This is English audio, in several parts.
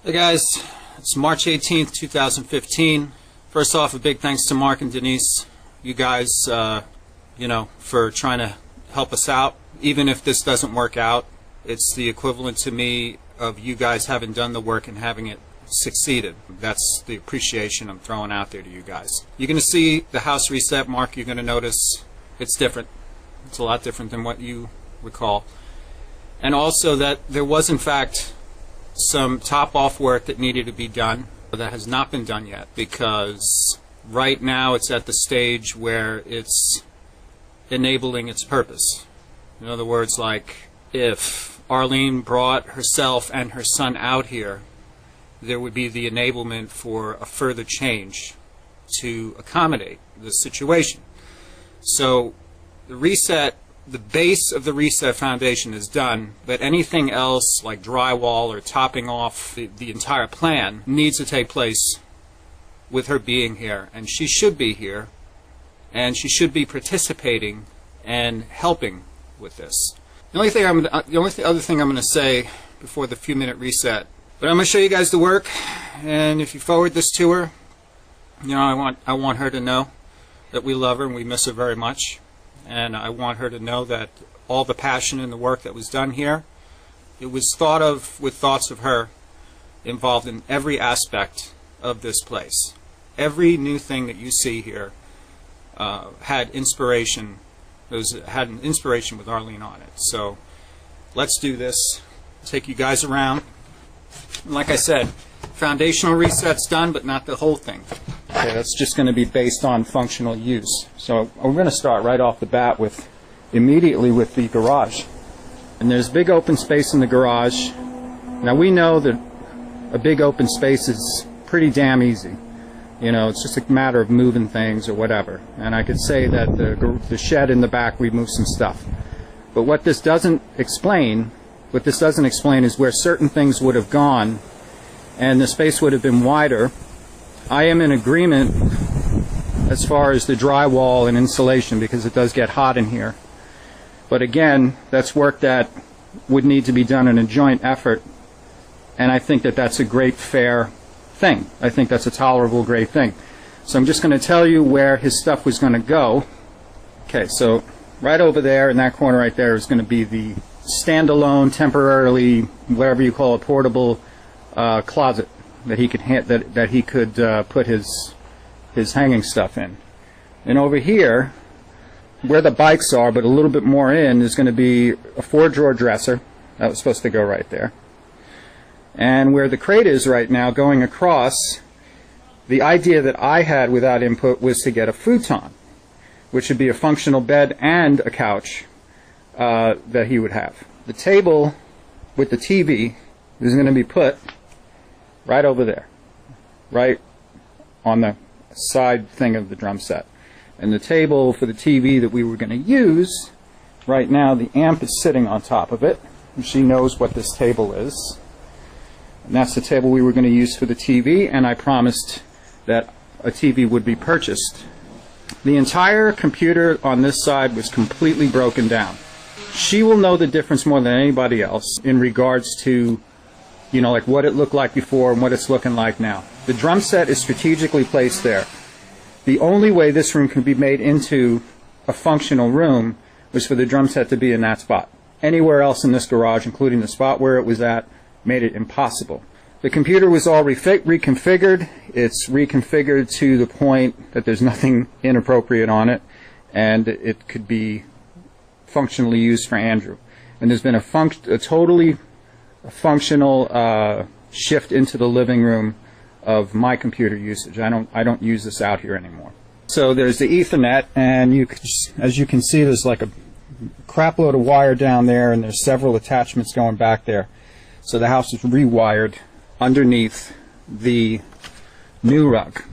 Hey guys, it's March 18th, 2015. First off, a big thanks to Mark and Denise. You guys, for trying to help us out. Even if this doesn't work out, it's the equivalent to me of you guys having done the work and having it succeeded. That's the appreciation I'm throwing out there to you guys. You're going to see the house reset. Mark, you're going to notice it's different. It's a lot different than what you recall. And also that there was, in fact, some top-off work that needed to be done that has not been done yet, because right now it's at the stage where it's enabling its purpose. In other words, like if Arlene brought herself and her son out here, there would be the enablement for a further change to accommodate the situation. So the reset, the base of the reset foundation is done, but anything else like drywall or topping off the entire plan needs to take place with her being here, and she should be here, and she should be participating and helping with this. The only other thing I'm going to say before the few-minute reset, but I'm going to show you guys the work, and if you forward this to her, I want her to know that we love her and we miss her very much. And I want her to know that all the passion and the work that was done here, it was thought of with thoughts of her involved in every aspect of this place. Every new thing that you see here had inspiration. Had an inspiration with Arlene on it. So let's do this. Take you guys around. And like I said, foundational reset's done, but not the whole thing. Okay, that's just going to be based on functional use. So we're going to start right off the bat immediately with the garage. And there's big open space in the garage. Now we know that a big open space is pretty damn easy. It's just a matter of moving things or whatever. And I could say that the shed in the back, we moved some stuff. But what this doesn't explain is where certain things would have gone and the space would have been wider. I am in agreement as far as the drywall and insulation, because it does get hot in here. But again, that's work that would need to be done in a joint effort, and I think that that's a great, fair thing. I think that's a tolerable, great thing. So I'm just going to tell you where his stuff was going to go. Okay, so right over there in that corner right there is going to be the standalone, temporarily, whatever you call it, portable closet that he could put his hanging stuff in. And over here, where the bikes are, but a little bit more in, is going to be a 4-drawer dresser. That was supposed to go right there. And where the crate is right now, going across, the idea that I had without input was to get a futon, which would be a functional bed and a couch that he would have. The table with the TV is going to be put right over there, right on the side thing of the drum set. And the table for the TV that we were going to use, right now the amp is sitting on top of it. And she knows what this table is. And that's the table we were going to use for the TV, and I promised that a TV would be purchased. The entire computer on this side was completely broken down. She will know the difference more than anybody else in regards to like what it looked like before and what it's looking like now. The drum set is strategically placed there. The only way this room can be made into a functional room was for the drum set to be in that spot. Anywhere else in this garage, including the spot where it was at, made it impossible. The computer was all reconfigured. It's reconfigured to the point that there's nothing inappropriate on it, and it could be functionally used for Andrew. And there's been a totally functional shift into the living room of my computer usage. I don't use this out here anymore. So there's the Ethernet, and as you can see, there's like a crap load of wire down there, and there's several attachments going back there. So the house is rewired underneath the new rug.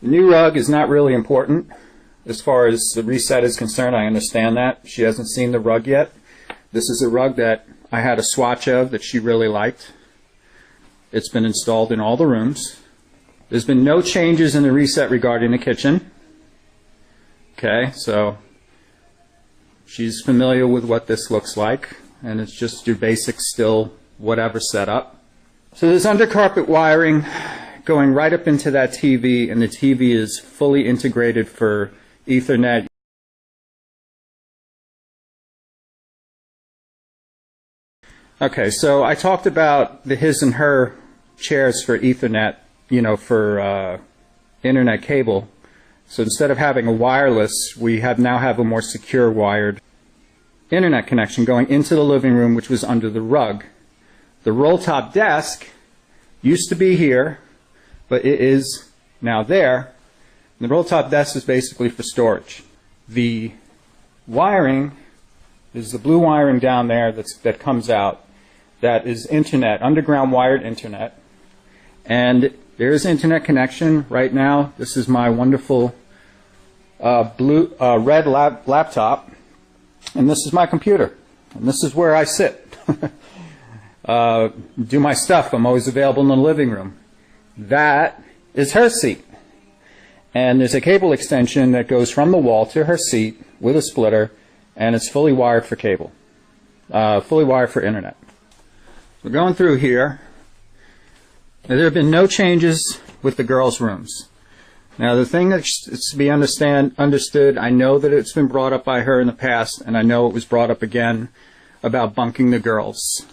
The new rug is not really important as far as the reset is concerned. I understand that. She hasn't seen the rug yet. This is a rug that I had a swatch of that she really liked. It's been installed in all the rooms. There's been no changes in the reset regarding the kitchen. Okay, so she's familiar with what this looks like, and it's just your basic still whatever setup. So there's undercarpet wiring going right up into that TV, and the TV is fully integrated for Ethernet. Okay, so I talked about the his and her chairs for Ethernet, you know, for internet cable. So instead of having a wireless, we now have a more secure wired internet connection going into the living room, which was under the rug. The roll-top desk used to be here, but it is now there. And the roll-top desk is basically for storage. The wiring is the blue wiring down there that comes out. That is internet, underground wired internet. And there is internet connection right now. This is my wonderful red laptop. And this is my computer. And this is where I sit. Do my stuff. I'm always available in the living room. That is her seat. And there's a cable extension that goes from the wall to her seat with a splitter, and it's fully wired for cable. Fully wired for internet. We're going through here. Now, there have been no changes with the girls' rooms. Now, the thing that's to be understood, I know that it's been brought up by her in the past, and I know it was brought up again about bunking the girls,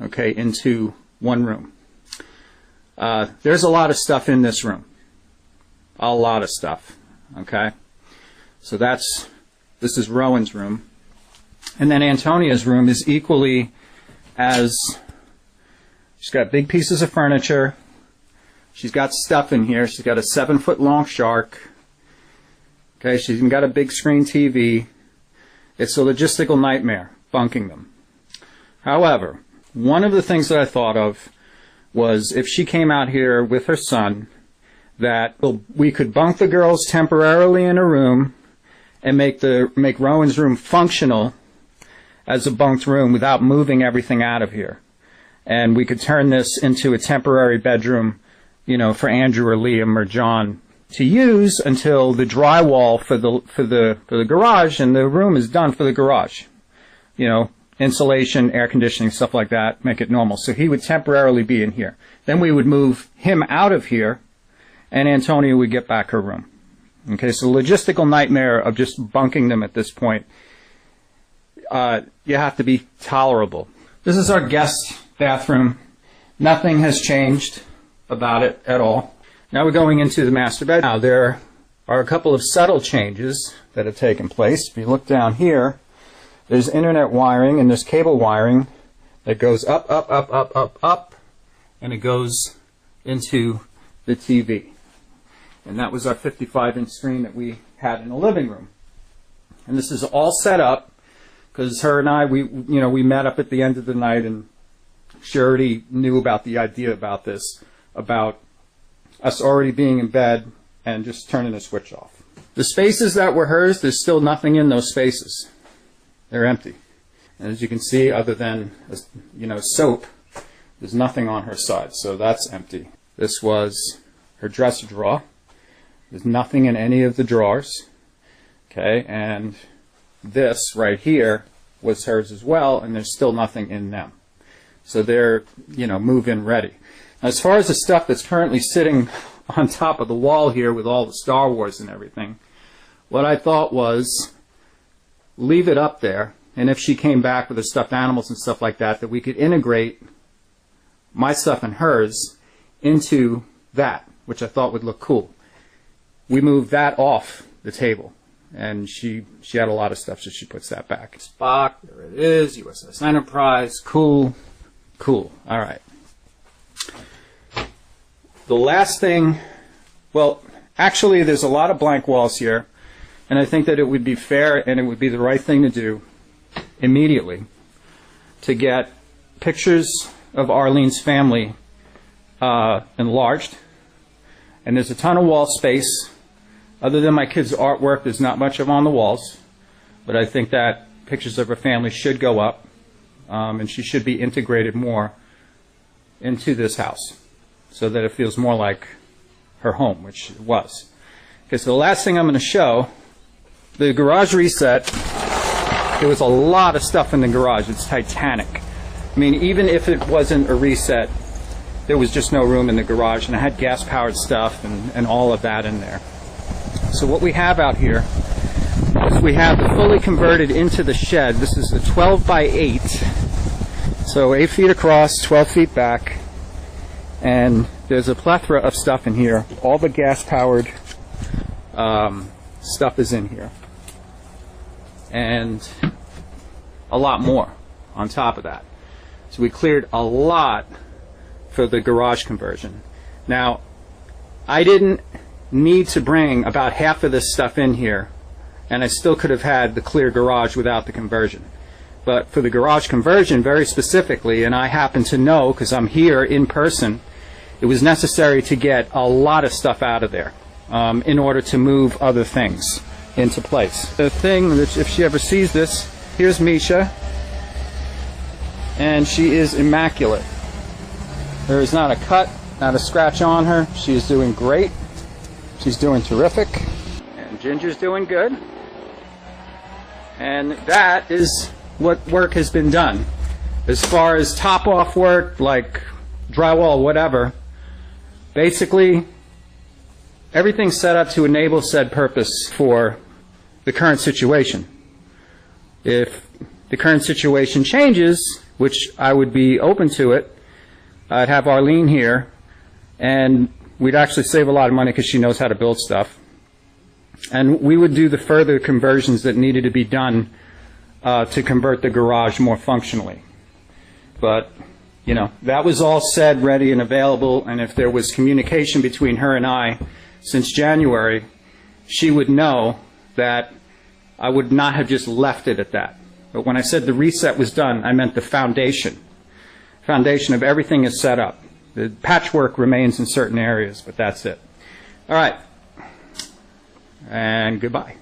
okay, into one room. There's a lot of stuff in this room. A lot of stuff, okay? So this is Rowan's room. And then Antonia's room is equally as, she's got big pieces of furniture. She's got stuff in here. She's got a 7-foot long shark. Okay, she's even got a big screen TV. It's a logistical nightmare, bunking them. However, one of the things that I thought of was if she came out here with her son, that we could bunk the girls temporarily in a room and make Rowan's room functional as a bunked room without moving everything out of here. And we could turn this into a temporary bedroom, you know, for Andrew or Liam or John to use until the drywall for the garage and the room is done for the garage. You know, insulation, air conditioning, stuff like that, make it normal. So he would temporarily be in here. Then we would move him out of here, and Antonia would get back her room. Okay, so logistical nightmare of just bunking them at this point. You have to be tolerable. This is our guest bathroom. Nothing has changed about it at all. Now we're going into the master bedroom. Now there are a couple of subtle changes that have taken place. If you look down here, there's internet wiring and there's cable wiring that goes up, up, up, up, up, up, and it goes into the TV. And that was our 55-inch screen that we had in the living room. And this is all set up because her and I, we met up at the end of the night, and she already knew about the idea about this, about us already being in bed and just turning the switch off. The spaces that were hers, there's still nothing in those spaces. They're empty. And as you can see, other than, soap, there's nothing on her side, so that's empty. This was her dresser drawer. There's nothing in any of the drawers. Okay, and this right here was hers as well, and there's still nothing in them. So they're, move-in ready. Now, as far as the stuff that's currently sitting on top of the wall here with all the Star Wars and everything, what I thought was leave it up there, and if she came back with her stuffed animals and stuff like that, that we could integrate my stuff and hers into that, which I thought would look cool. We moved that off the table, and she had a lot of stuff, so she puts that back. Spock, there it is, USS Enterprise, cool, cool, all right. The last thing, well, actually there's a lot of blank walls here, and I think that it would be fair and it would be the right thing to do immediately to get pictures of Arlene's family enlarged. And there's a ton of wall space. Other than my kids' artwork, there's not much on the walls, but I think that pictures of her family should go up, and she should be integrated more into this house so that it feels more like her home, which it was. Okay, so the last thing I'm going to show, the garage reset. There was a lot of stuff in the garage. It's titanic. I mean, even if it wasn't a reset, there was just no room in the garage, and I had gas-powered stuff and all of that in there. So what we have out here is we have the fully converted into the shed. This is a 12 by 8, so 8 feet across, 12 feet back, and there's a plethora of stuff in here. All the gas-powered stuff is in here, and a lot more on top of that. So we cleared a lot for the garage conversion. Now, I didn't need to bring about half of this stuff in here, and I still could have had the clear garage without the conversion. But for the garage conversion, very specifically, and I happen to know because I'm here in person, it was necessary to get a lot of stuff out of there in order to move other things into place. The thing that, if she ever sees this, here's Misha, and she is immaculate. There is not a cut, not a scratch on her. She is doing great. She's doing terrific. And Ginger's doing good. And that is what work has been done. As far as top-off work, like drywall, whatever, basically everything's set up to enable said purpose for the current situation. If the current situation changes, which I would be open to it, I'd have Arlene here, and we'd actually save a lot of money because she knows how to build stuff. And we would do the further conversions that needed to be done to convert the garage more functionally. But, you know, that was all said, ready, and available, and if there was communication between her and I since January, she would know that I would not have just left it at that. But when I said the reset was done, I meant the foundation. Foundation of everything is set up. The patchwork remains in certain areas, but that's it. All right. And goodbye.